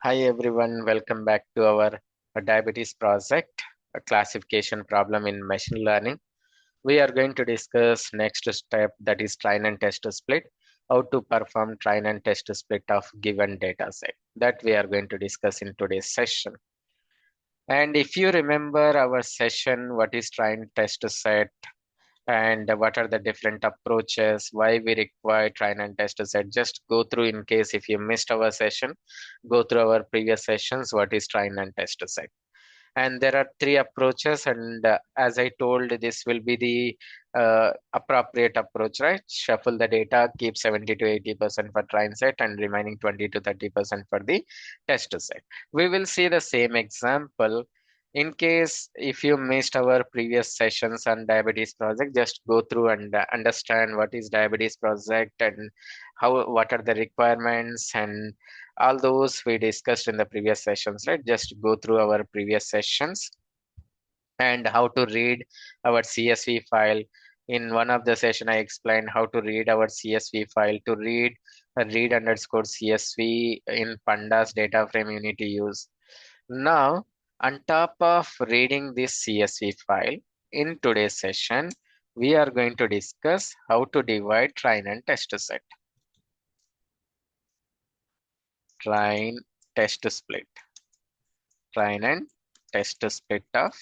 Hi everyone, welcome back to our diabetes project, a classification problem in machine learning. We are going to discuss next step, that is train and test split, how to perform train and test split of given data set. That we are going to discuss in today's session. And if you remember our session, what is train test set and what are the different approaches, why we require train and test set, just go through in case if you missed our session, go through our previous sessions, what is train and test set. And there are three approaches, and as I told, this will be the appropriate approach, right? Shuffle the data, keep 70 to 80% for train set and remaining 20 to 30% for the test set. We will see the same example. In case if you missed our previous sessions on diabetes project, just go through and understand what is diabetes project and what are the requirements and all those we discussed in the previous sessions, right? Just go through our previous sessions and how to read our CSV file. In one of the session, I explained how to read our CSV file. To read underscore CSV in pandas data frame you need to use. Now, on top of reading this CSV file, in today's session, we are going to discuss how to divide train and test set. Train test split. Train and test split of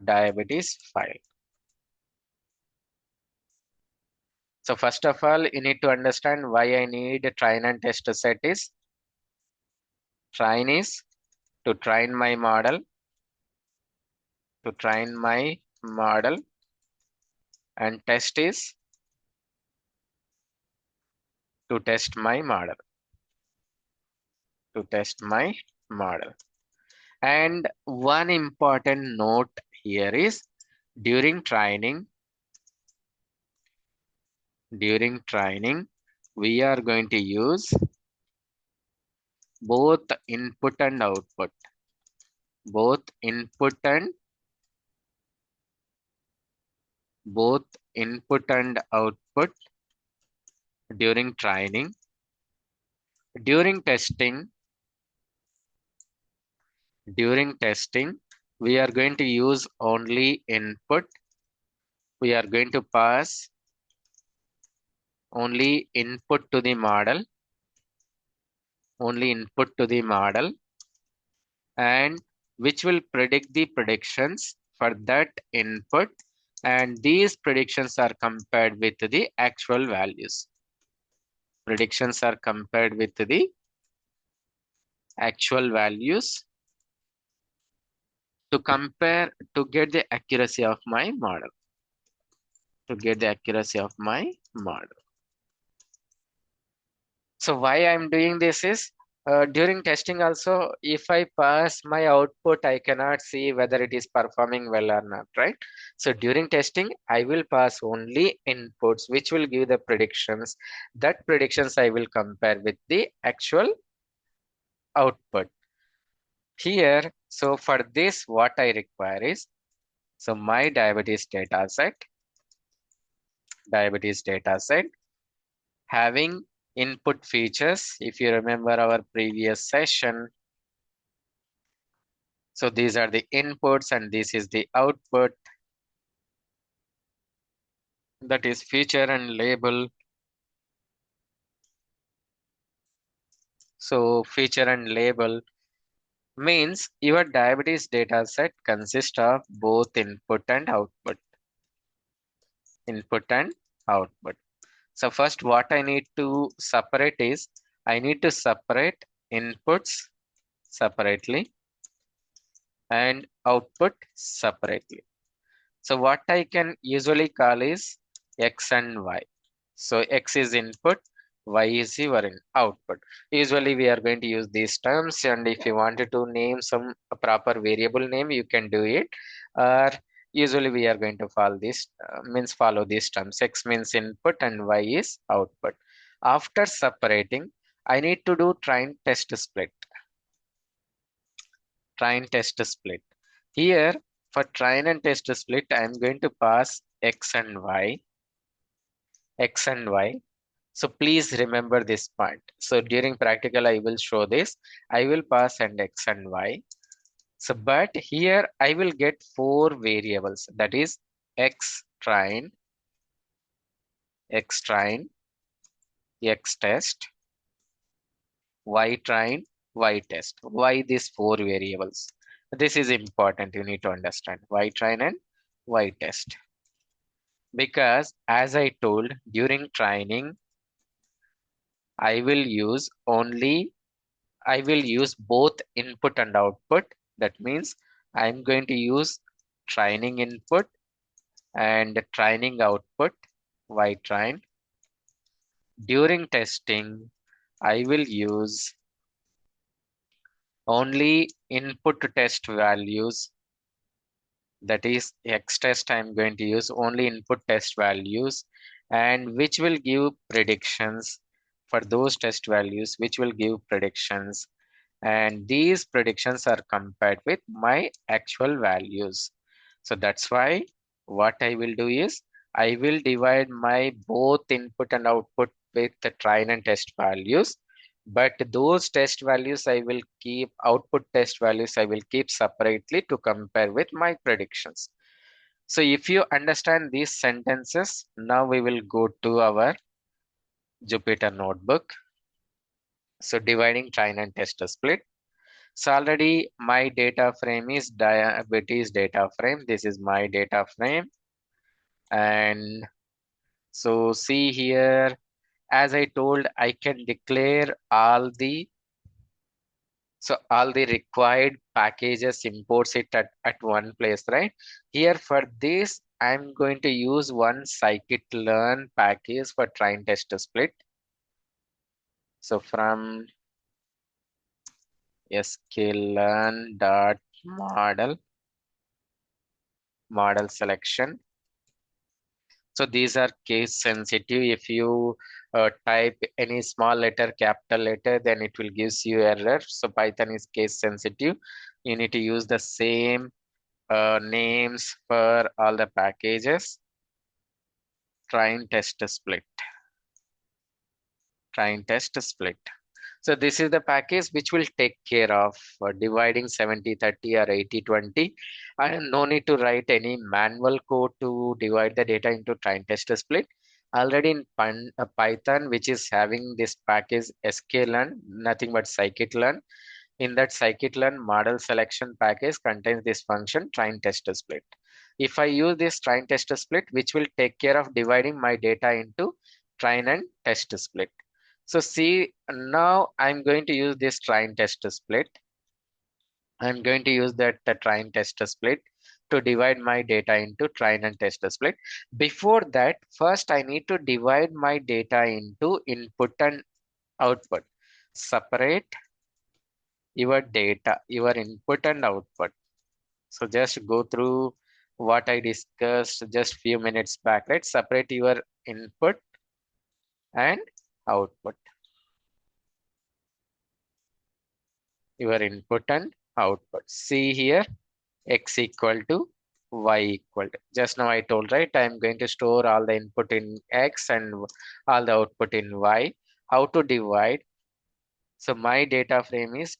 diabetes file. So first of all, you need to understand why I need a train and test set is. Train is to train my model, and test is to test my model, And one important note here is during training, we are going to use both input and output. Both input and output during training. During testing, we are going to use only input. We are going to pass only input to the model, and which will predict the predictions for that input, and these predictions are compared with the actual values. Predictions are compared with the actual values to get the accuracy of my model. So why I'm doing this is, during testing also, if I pass my output, I cannot see whether it is performing well or not, right? So during testing, I will pass only inputs, which will give the predictions. That predictions I will compare with the actual output. Here, so for this, what I require is, so my diabetes data set having input features. If you remember our previous session, so these are the inputs and this is the output. That is feature and label. So feature and label means your diabetes data set consists of both input and output. So first what I need to separate is, I need to separate inputs separately and output separately. So what I can usually call is X and Y. So X is input, Y is your output. Usually we are going to use these terms, and if you wanted to name some proper variable name, you can do it. Or usually we are going to follow these terms. X means input and Y is output. After separating, I need to do train test split. Here, for train and test split, I am going to pass X and Y. So please remember this point. So during practical, I will show this. I will pass and x and y. So, but here I will get four variables. That is x train, x train, x test, y train, y test. Why these four variables? This is important. You need to understand y train and y test. Because as I told during training, I will use only I will use both input and output. That means I'm going to use training input and training output, y train. During testing, I will use only input test values. That is x test, I'm going to use only input test values and which will give predictions for those test values, which will give predictions, and these predictions are compared with my actual values. So that's why what I will do is I will divide my both input and output with the train and test values, but those test values I will keep, output test values I will keep separately to compare with my predictions. So if you understand these sentences, now we will go to our Jupyter notebook. So dividing train and test split. So already my data frame is diabetes data frame. This is my data frame. And so see here, as I told, I can declare all the required packages, imports it at one place, right? Here for this, I'm going to use one scikit-learn package for train test split. So from sklearn dot model selection. So these are case sensitive. If you type any small letter, capital letter, then it will gives you error. So Python is case sensitive. You need to use the same names for all the packages. Train test split. Train test split. So this is the package which will take care of dividing 70-30 or 80-20. And no need to write any manual code to divide the data into train test split. Already in Python, which is having this package sklearn, nothing but scikit-learn. In that scikit-learn model selection package contains this function train test split. If I use this train test split, which will take care of dividing my data into train and test split. So see, now I'm going to use this train test split. I'm going to use that train test split to divide my data into train and test split. Before that, first I need to divide my data into input and output. Separate your data, your input and output. So just go through what I discussed just few minutes back, right? Separate your input and output. Your input and output. See here, x equal to y equal to. Just now I told, right? I'm going to store all the input in x and all the output in y. How to divide? So my data frame is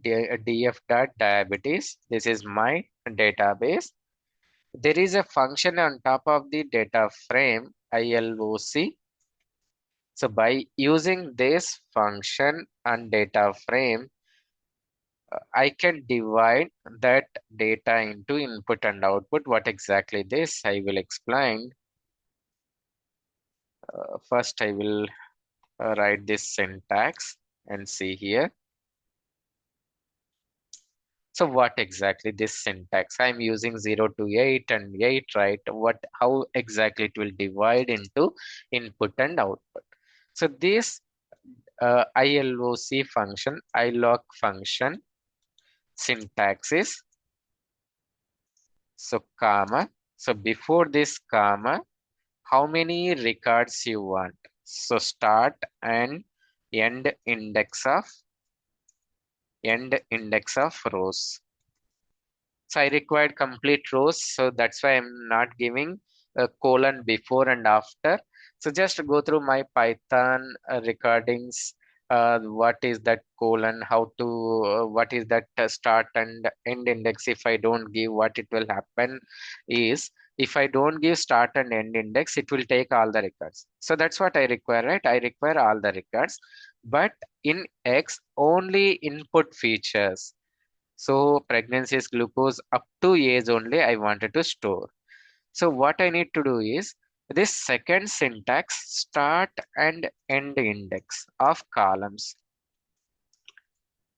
df.diabetes. This is my database. There is a function on top of the data frame, ILOC. So by using this function and data frame, I can divide that data into input and output. What exactly this? I will explain. First, I will write this syntax and see here. So what exactly this syntax? I'm using 0 to 8 and 8, right? How exactly it will divide into input and output. So this ILOC function, iloc function syntax is so comma. So before this comma, how many records you want? So start and end index of rows. So I required complete rows, so that's why I'm not giving a colon before and after. So just go through my Python recordings. What is that colon? How to? What is that start and end index? If I don't give, what it will happen is, if I don't give start and end index, it will take all the records. So that's what I require, right? I require all the records, but in X only input features. So pregnancies, glucose up to age only I wanted to store. So what I need to do is this second syntax, start and end index of columns,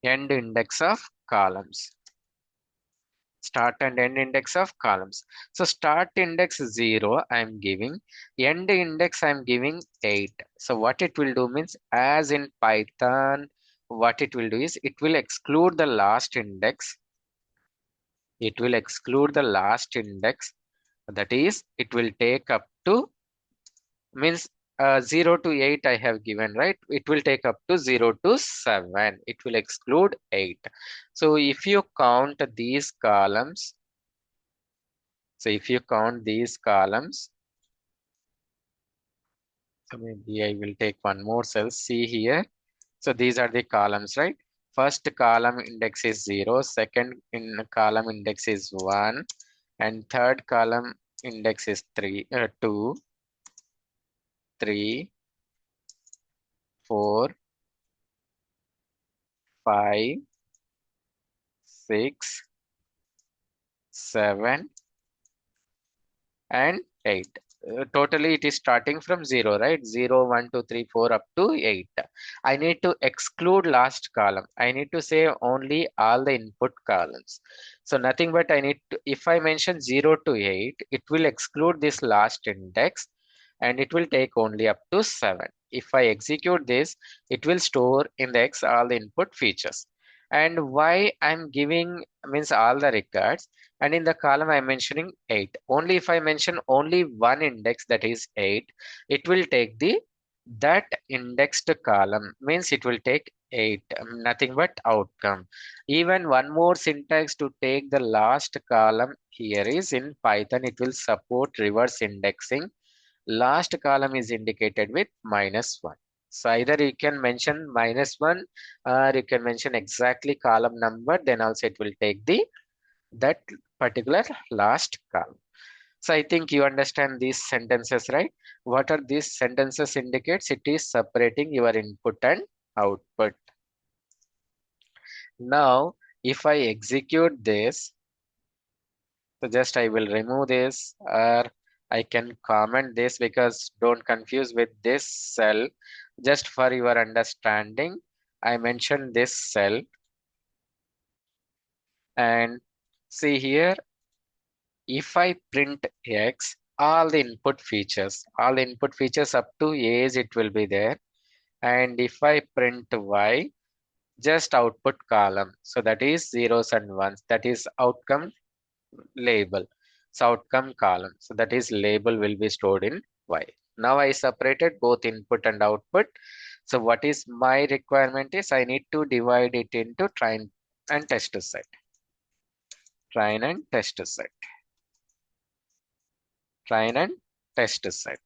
end index of columns, start and end index of columns. So start index 0 I'm giving, end index I'm giving 8. So what it will do means, as in Python, what it will do is it will exclude the last index. It will exclude the last index. That is, it will take up to, means 0 to 8 I have given, right? It will take up to 0 to 7. It will exclude 8. So if you count these columns, so if you count these columns, so maybe I will take one more cell. See here. So these are the columns, right? First column index is 0, second in column index is 1, and third column index is 2, 3, 4, 5, 6, 7, and 8. Totally it is starting from 0, right? 0, 1, 2, 3, 4 up to 8. I need to exclude last column. I need to say only all the input columns. So nothing but I need to, if I mention 0 to 8, it will exclude this last index and it will take only up to 7. If I execute this, it will store in the X all the input features. And why I'm giving means all the records, and in the column I'm mentioning 8. Only if I mention only one index, that is 8, it will take the that indexed column, means it will take 8, nothing but outcome. Even one more syntax to take the last column here is, in Python it will support reverse indexing. Last column is indicated with -1. So either you can mention -1 or you can mention exactly column number, then also it will take the that particular last column. So I think you understand these sentences, right? What are these sentences indicates? It is separating your input and output. Now, if I execute this, so just I will remove this, or I can comment this, because don't confuse with this cell. Just for your understanding, I mentioned this cell, and see here, if I print X, all the input features up to age, it will be there. And if I print Y, just output column. So that is zeros and ones. That is outcome label. So outcome column. So that is label will be stored in Y. Now I separated both input and output. So what is my requirement is, I need to divide it into train and test set. Train and test set. Train and test set.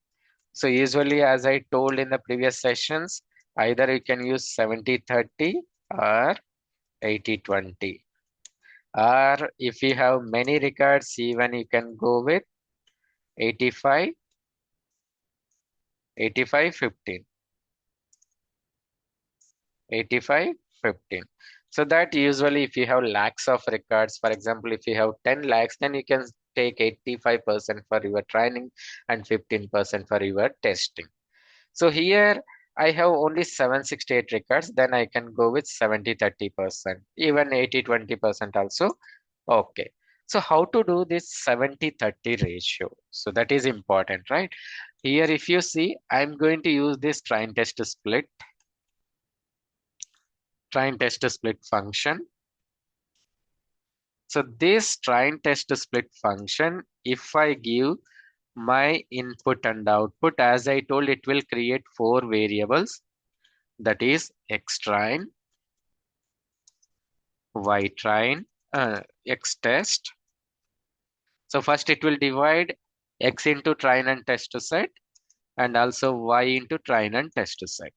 So usually, as I told in the previous sessions, either you can use 70-30 or 80-20. Or if you have many records, even you can go with 85, 85, 15. 85, 15. So that usually if you have lakhs of records, for example, if you have 10 lakhs, then you can take 85% for your training and 15% for your testing. So here I have only 768 records, then I can go with 70-30%, even 80-20% also. Okay. So how to do this 70-30 ratio? So that is important, right? Here, if you see, I'm going to use this train test split function. So this train test split function, if I give my input and output, as I told, it will create 4 variables. That is X train, Y train, X test. So first it will divide X into train and test set, and also y into train and test set.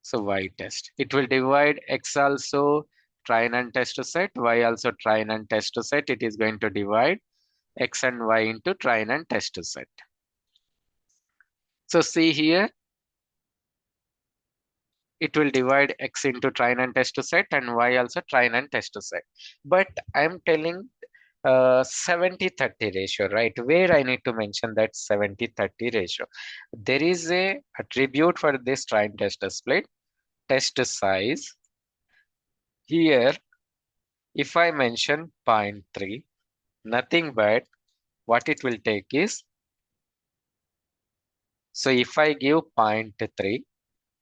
So y test. It will divide x also train and test set, y also train and test set. It is going to divide x and y into train and test set. So see here, it will divide x into train and test set and y also train and test set. But I'm telling 70-30 ratio, right? Where I need to mention that 70-30 ratio. There is a attribute for this train test split, test size. Here, if I mention zero point 0.3, nothing but what it will take is, so if I give 0.3,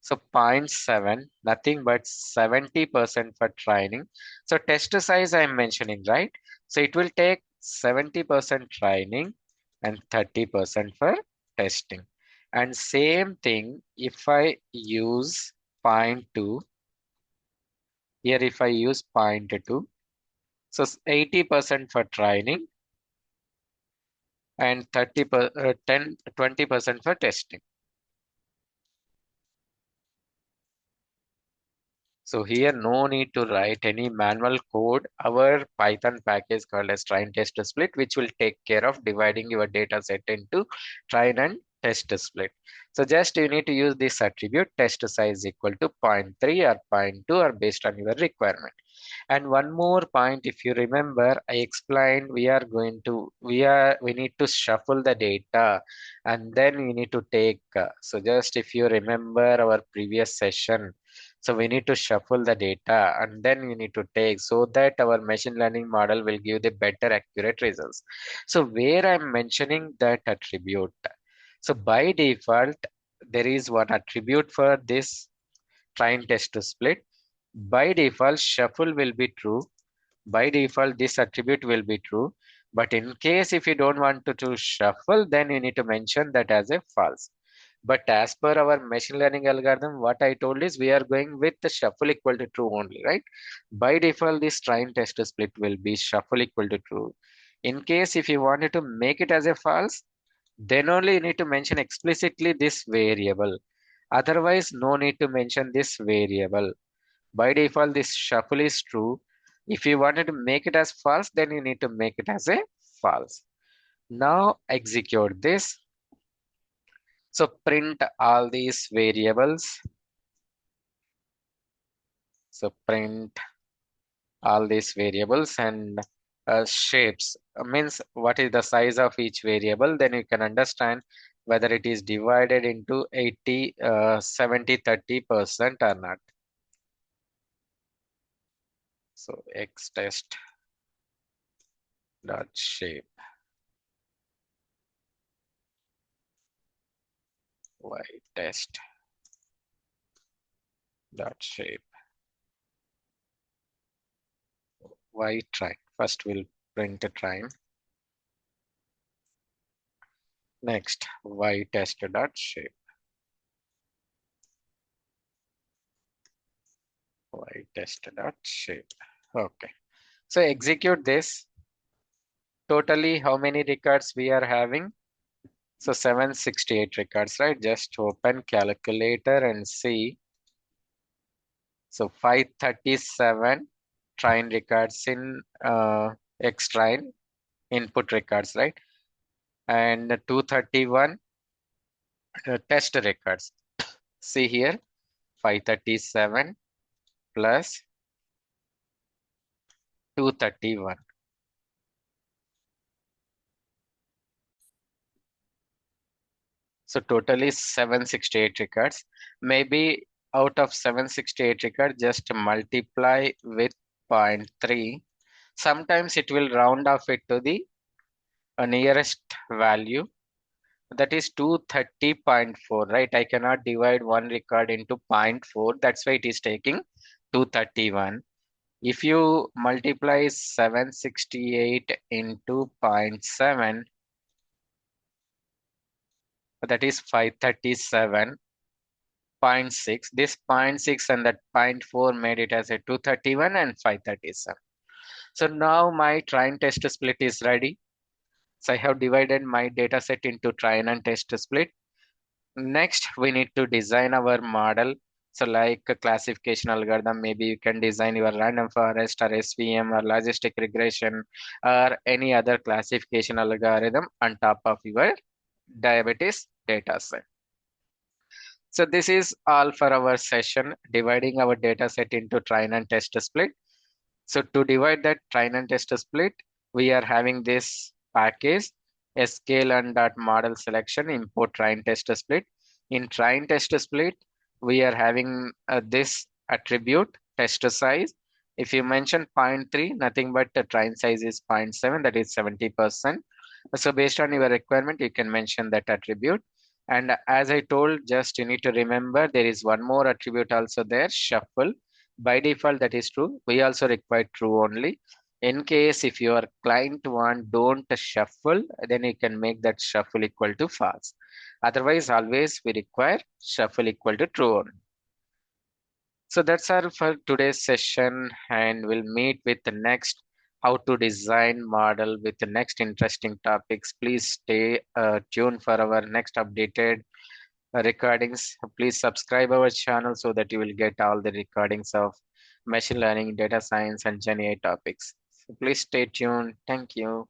so zero point 0.7, nothing but 70% for training. So test size I'm mentioning, right? So it will take 70% training and 30% for testing. And same thing, if I use zero point 0.2, here if I use 0.2, so 80% for training and 20% for testing. So here no need to write any manual code. Our Python package called as train test split, which will take care of dividing your data set into train and test split. So just you need to use this attribute test size equal to 0.3 or 0.2 or based on your requirement. And one more point, if you remember, I explained we need to shuffle the data and then we need to take. So just if you remember our previous session, so we need to shuffle the data and then we need to take so that our machine learning model will give the better accurate results. So where I'm mentioning that attribute. So by default, there is one attribute for this train test to split. By default, shuffle will be true. By default, this attribute will be true. But in case if you don't want to shuffle, then you need to mention that as a false. But as per our machine learning algorithm, what I told is we are going with the shuffle equal to true only, right? By default, this train test split will be shuffle equal to true. In case if you wanted to make it as a false, then only you need to mention explicitly this variable. Otherwise, no need to mention this variable. By default, this shuffle is true. If you wanted to make it as false, then you need to make it as a false. Now execute this. So print all these variables. So print all these variables and shapes. Means what is the size of each variable, then you can understand whether it is divided into 80, 70, 30% or not. So x test dot shape, y test dot shape, y train. First we'll print a train. Next y test dot shape, y test dot shape. Okay. So execute this. Totally how many records we are having? So 768 records, right? Just open calculator and see. So 537 train records in X train input records, right? And 231 test records. See here, 537 plus 231. So totally 768 records. Maybe out of 768 records, just multiply with 0.3. Sometimes it will round off it to the nearest value. That is 230.4, right? I cannot divide one record into 0.4. That's why it is taking 231. If you multiply 768 into 0.7, that is 537.6. This 0.6 and that 0.4 made it as a 231 and 537. So now my train test split is ready. So I have divided my data set into train and test split. Next, we need to design our model. So like a classification algorithm, maybe you can design your random forest or SVM or logistic regression or any other classification algorithm on top of your diabetes data set. So this is all for our session, dividing our data set into train and test split. So to divide that train and test split, we are having this package, sklearn dot model selection import train test split. In train test split, we are having this attribute test size. If you mention zero point 0.3, nothing but the train size is 0.7, that is 70%. So based on your requirement, you can mention that attribute. And as I told, just you need to remember there is one more attribute also there, shuffle. By default, that is true. We also require true only. In case if your client want don't shuffle, then you can make that shuffle equal to false. Otherwise, always we require shuffle equal to true only. So that's all for today's session, and we'll meet with the next how to design model with the next interesting topics. Please stay tuned for our next updated recordings. Please subscribe our channel so that you will get all the recordings of machine learning, data science, and Gen AI topics. So please stay tuned. Thank you.